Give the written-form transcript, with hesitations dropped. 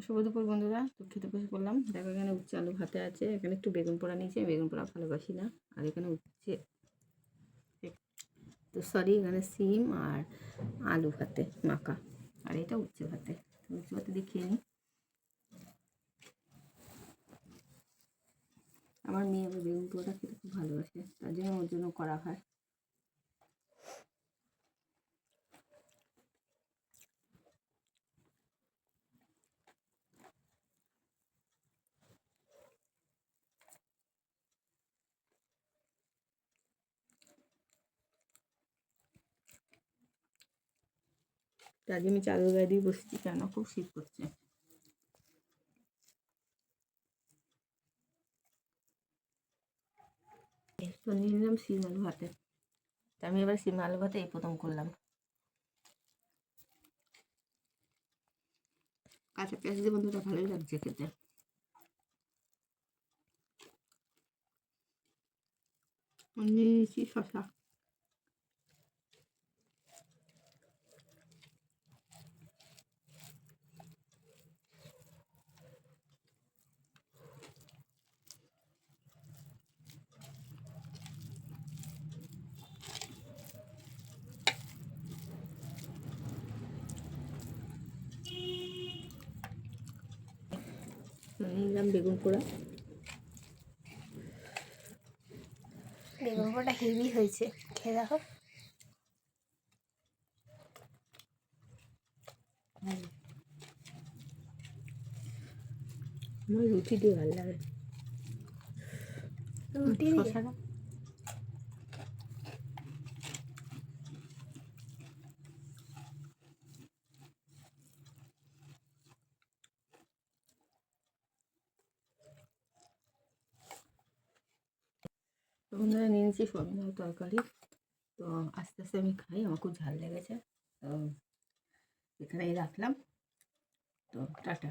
শুভ দুপুর বন্ধুরা, তো খেতে বসে পড়লাম। দেখো এখানে উচ্ছে আলু ভাতে আছে, এখানে একটু বেগুন পোড়া নিয়েছি, বেগুন পোড়া ভালোবাসি না। আর এখানে উচ্ছে, তো সরি, এখানে সিম আর আলু ভাতে মাখা, আর এটা উচ্ছে ভাতে। উচ্ছে ভাতে দিয়ে খেয়ে নিই। আমার মেয়ে আবার বেগুন পোড়াটা খেতে খুব ভালোবাসে, তার জন্য ওর জন্য করা হয়। তার জন্য চাদর গায়ে দিয়ে বসেছি, কেন খুব শীত করছে। তো নিয়ে নিলাম সিম আলু ভাতে। আমি এবার সিম আলু ভাতে এই প্রথম করলাম। কাঁচা পেঁয়াজ দিয়ে বন্ধুটা ভালোই লাগছে খেতে। নিয়ে নিয়েছি শশা। নিলাম বেগুন পোড়া। বেগুন পোড়াটা হেভি হয়েছে, খেয়ে দেখো। আমার রুটি দিয়ে ভালো লাগে। রুটি দিয়ে শশাটা বন্ধুরা নিয়ে নিয়েছি সয়াবিন আলুর তরকারি। তো আস্তে আস্তে আমি খাই, আমার খুব ঝাল লেগেছে। তো এখানেই রাখলাম। তো টাটা।